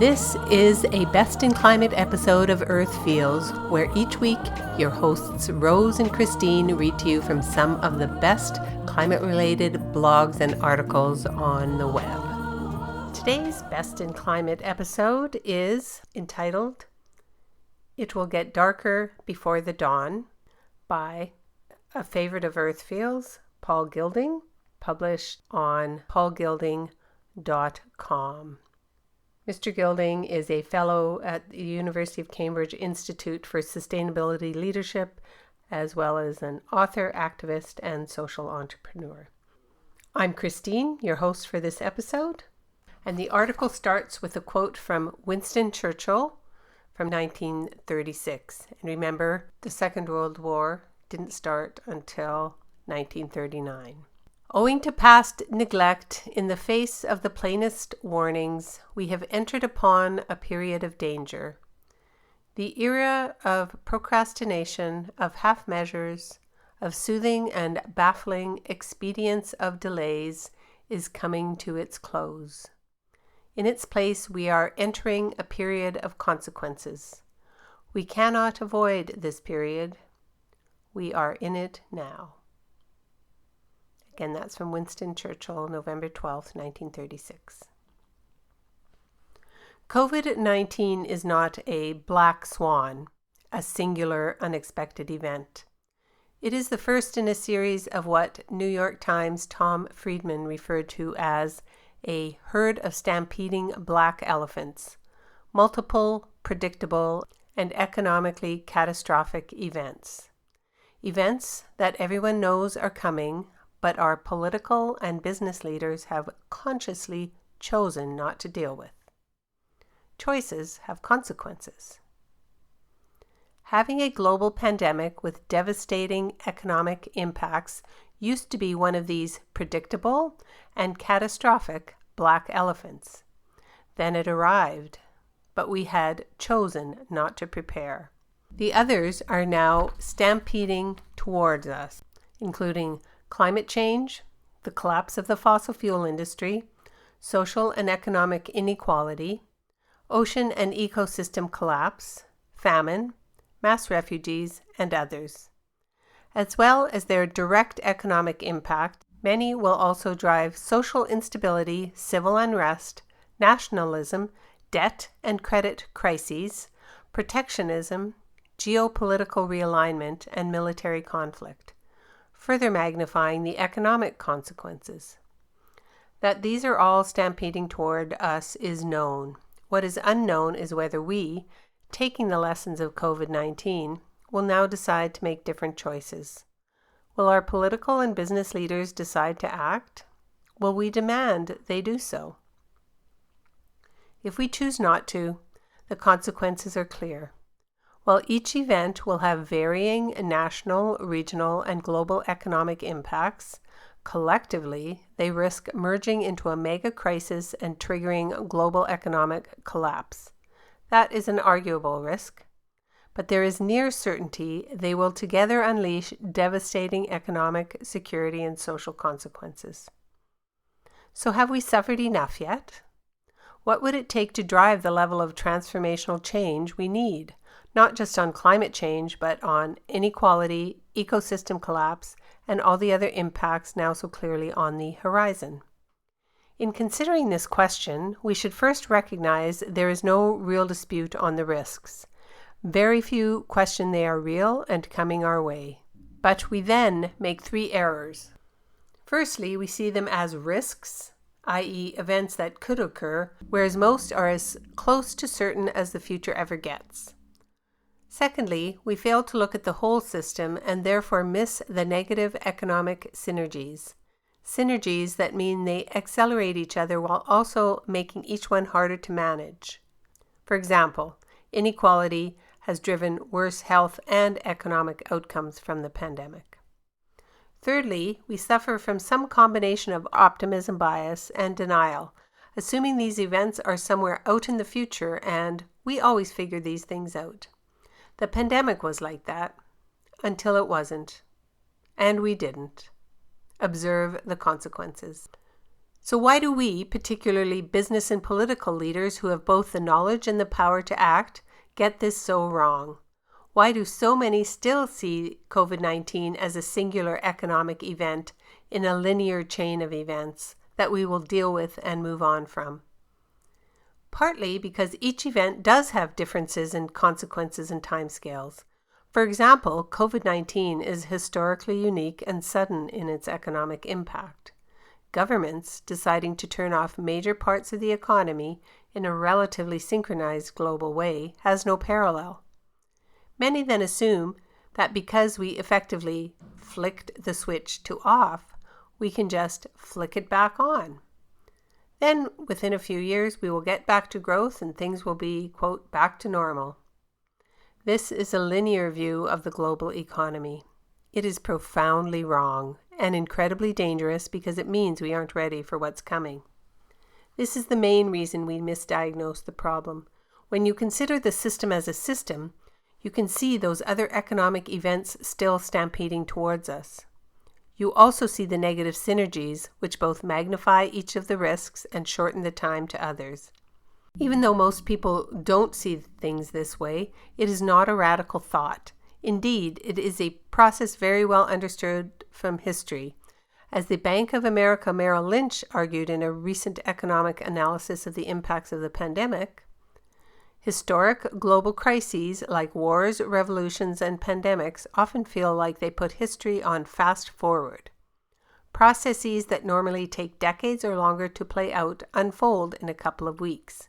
This is a Best in Climate episode of Earth Feels, where each week your hosts Rose and Christine read to you from some of the best climate-related blogs and articles on the web. Today's Best in Climate episode is entitled It Will Get Darker Before the Dawn by a favorite of Earth Feels, Paul Gilding, published on paulgilding.com. Mr. Gilding is a fellow at the University of Cambridge Institute for Sustainability Leadership, as well as an author, activist, and social entrepreneur. I'm Christine, your host for this episode, and the article starts with a quote from Winston Churchill from 1936. And remember, the Second World War didn't start until 1939. Owing to past neglect, in the face of the plainest warnings, we have entered upon a period of danger. The era of procrastination, of half measures, of soothing and baffling expedients of delays is coming to its close. In its place, we are entering a period of consequences. We cannot avoid this period. We are in it now. Again, that's from Winston Churchill, November 12th, 1936. COVID-19 is not a black swan, a singular, unexpected event. It is the first in a series of what New York Times' Tom Friedman referred to as a herd of stampeding black elephants, multiple, predictable, and economically catastrophic events. Events that everyone knows are coming, but our political and business leaders have consciously chosen not to deal with. Choices have consequences. Having a global pandemic with devastating economic impacts used to be one of these predictable and catastrophic black elephants. Then it arrived, but we had chosen not to prepare. The others are now stampeding towards us, including climate change, the collapse of the fossil fuel industry, social and economic inequality, ocean and ecosystem collapse, famine, mass refugees, and others. As well as their direct economic impact, many will also drive social instability, civil unrest, nationalism, debt and credit crises, protectionism, geopolitical realignment, and military conflict, further magnifying the economic consequences. That these are all stampeding toward us is known. What is unknown is whether we, taking the lessons of COVID-19, will now decide to make different choices. Will our political and business leaders decide to act? Will we demand they do so? If we choose not to, the consequences are clear. While each event will have varying national, regional, and global economic impacts, collectively they risk merging into a mega crisis and triggering global economic collapse. That is an arguable risk, but there is near certainty they will together unleash devastating economic, security, and social consequences. So have we suffered enough yet? What would it take to drive the level of transformational change we need? Not just on climate change, but on inequality, ecosystem collapse, and all the other impacts now so clearly on the horizon. In considering this question, we should first recognize there is no real dispute on the risks. Very few question they are real and coming our way. But we then make three errors. Firstly, we see them as risks, i.e. events that could occur, whereas most are as close to certain as the future ever gets. Secondly, we fail to look at the whole system and therefore miss the negative economic synergies. Synergies that mean they accelerate each other while also making each one harder to manage. For example, inequality has driven worse health and economic outcomes from the pandemic. Thirdly, we suffer from some combination of optimism bias and denial, assuming these events are somewhere out in the future and we always figure these things out. The pandemic was like that, until it wasn't. And we didn't. Observe the consequences. So why do we, particularly business and political leaders who have both the knowledge and the power to act, get this so wrong? Why do so many still see COVID-19 as a singular economic event in a linear chain of events that we will deal with and move on from? Partly because each event does have differences in consequences and timescales. For example, COVID-19 is historically unique and sudden in its economic impact. Governments deciding to turn off major parts of the economy in a relatively synchronized global way has no parallel. Many then assume that because we effectively flicked the switch to off, we can just flick it back on. Then, within a few years, we will get back to growth and things will be, quote, back to normal. This is a linear view of the global economy. It is profoundly wrong and incredibly dangerous because it means we aren't ready for what's coming. This is the main reason we misdiagnose the problem. When you consider the system as a system, you can see those other economic events still stampeding towards us. You also see the negative synergies, which both magnify each of the risks and shorten the time to others. Even though most people don't see things this way, it is not a radical thought. Indeed, it is a process very well understood from history. As the Bank of America Merrill Lynch argued in a recent economic analysis of the impacts of the pandemic, historic global crises like wars, revolutions, and pandemics often feel like they put history on fast forward. Processes that normally take decades or longer to play out unfold in a couple of weeks.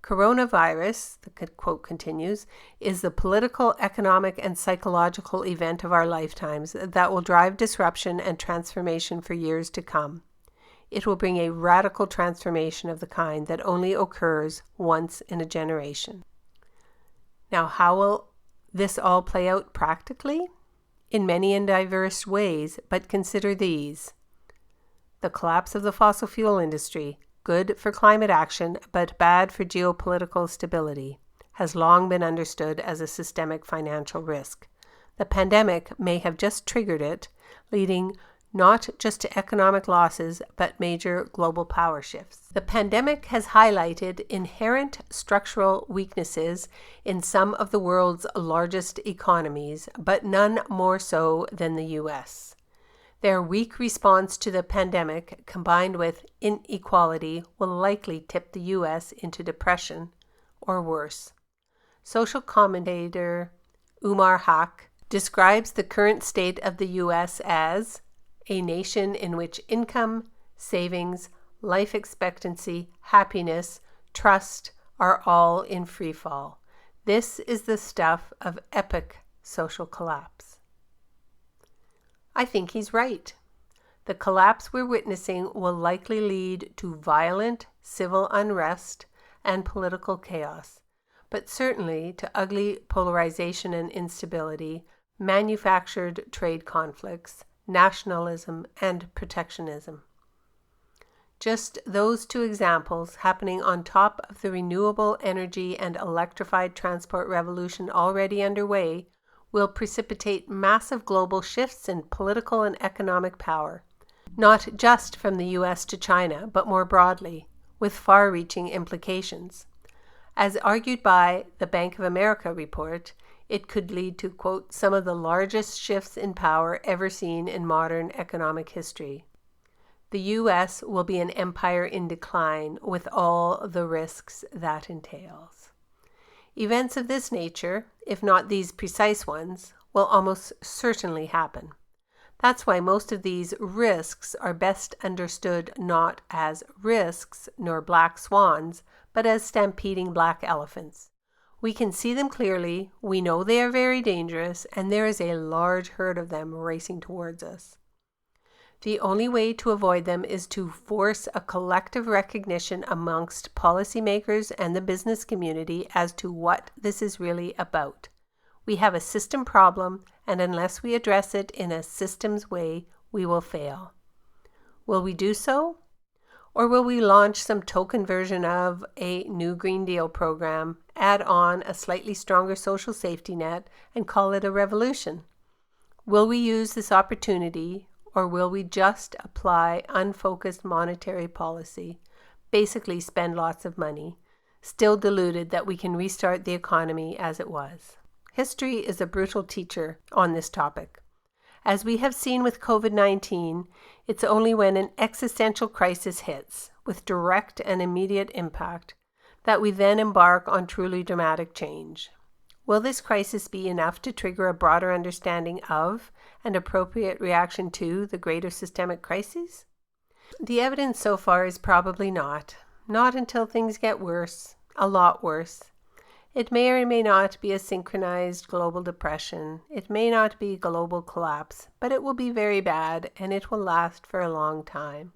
Coronavirus, the quote continues, is the political, economic, and psychological event of our lifetimes that will drive disruption and transformation for years to come. It will bring a radical transformation of the kind that only occurs once in a generation. Now, how will this all play out practically? In many and diverse ways, but consider these. The collapse of the fossil fuel industry, good for climate action, but bad for geopolitical stability, has long been understood as a systemic financial risk. The pandemic may have just triggered it, leading not just to economic losses, but major global power shifts. The pandemic has highlighted inherent structural weaknesses in some of the world's largest economies, but none more so than the U.S. Their weak response to the pandemic, combined with inequality, will likely tip the U.S. into depression or worse. Social commentator Umar Haq describes the current state of the U.S. as a nation in which income, savings, life expectancy, happiness, trust are all in free fall. This is the stuff of epic social collapse. I think he's right. The collapse we're witnessing will likely lead to violent civil unrest and political chaos, but certainly to ugly polarization and instability, manufactured trade conflicts, nationalism, and protectionism. Just those two examples happening on top of the renewable energy and electrified transport revolution already underway will precipitate massive global shifts in political and economic power, not just from the U.S. to China, but more broadly, with far-reaching implications. As argued by the Bank of America report, it could lead to, quote, some of the largest shifts in power ever seen in modern economic history. The U.S. will be an empire in decline with all the risks that entails. Events of this nature, if not these precise ones, will almost certainly happen. That's why most of these risks are best understood not as risks nor black swans, but as stampeding black elephants. We can see them clearly, we know they are very dangerous, and there is a large herd of them racing towards us. The only way to avoid them is to force a collective recognition amongst policymakers and the business community as to what this is really about. We have a system problem, and unless we address it in a systems way, we will fail. Will we do so? Or will we launch some token version of a new Green Deal program, add on a slightly stronger social safety net, and call it a revolution? Will we use this opportunity, or will we just apply unfocused monetary policy, basically spend lots of money, still deluded that we can restart the economy as it was? History is a brutal teacher on this topic. As we have seen with COVID-19, it's only when an existential crisis hits, with direct and immediate impact, that we then embark on truly dramatic change. Will this crisis be enough to trigger a broader understanding of and appropriate reaction to the greater systemic crises? The evidence so far is probably not until things get worse, a lot worse. It may or may not be a synchronized global depression. It may not be global collapse, but it will be very bad and it will last for a long time.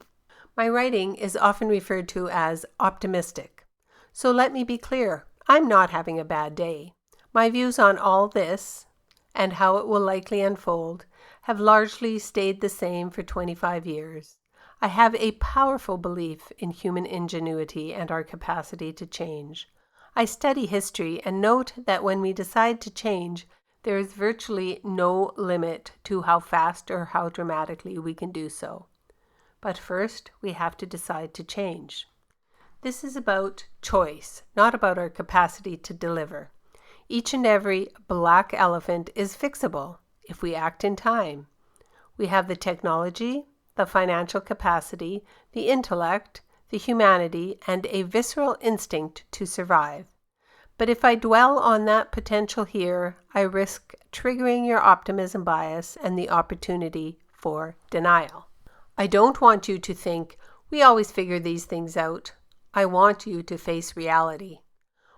My writing is often referred to as optimistic. So let me be clear, I'm not having a bad day. My views on all this, and how it will likely unfold, have largely stayed the same for 25 years. I have a powerful belief in human ingenuity and our capacity to change. I study history and note that when we decide to change, there is virtually no limit to how fast or how dramatically we can do so. But first, we have to decide to change. This is about choice, not about our capacity to deliver. Each and every black elephant is fixable if we act in time. We have the technology, the financial capacity, the intellect, the humanity, and a visceral instinct to survive. But if I dwell on that potential here, I risk triggering your optimism bias and the opportunity for denial. I don't want you to think, we always figure these things out. I want you to face reality.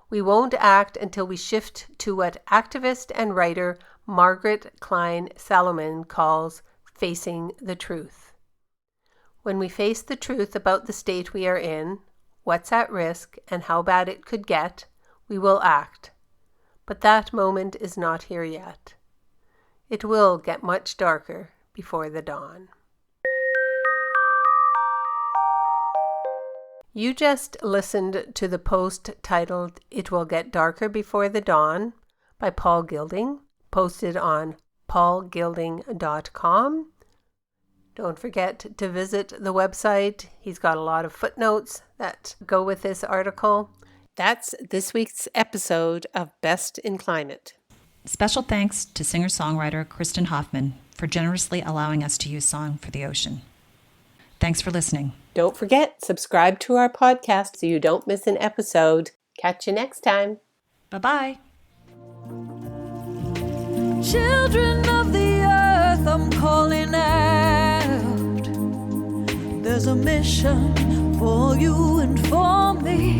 We won't act until we shift to what activist and writer Margaret Klein Salomon calls facing the truth. When we face the truth about the state we are in, what's at risk, and how bad it could get, we will act. But that moment is not here yet. It will get much darker before the dawn. You just listened to the post titled "It Will Get Darker Before the Dawn" by Paul Gilding, posted on paulgilding.com. Don't forget to visit the website. He's got a lot of footnotes that go with this article. That's this week's episode of Best in Climate. Special thanks to singer-songwriter Kristen Hoffman for generously allowing us to use Song for the Ocean. Thanks for listening. Don't forget, subscribe to our podcast so you don't miss an episode. Catch you next time. Bye-bye. Children of the earth, I'm calling out. There's a mission for you and for me.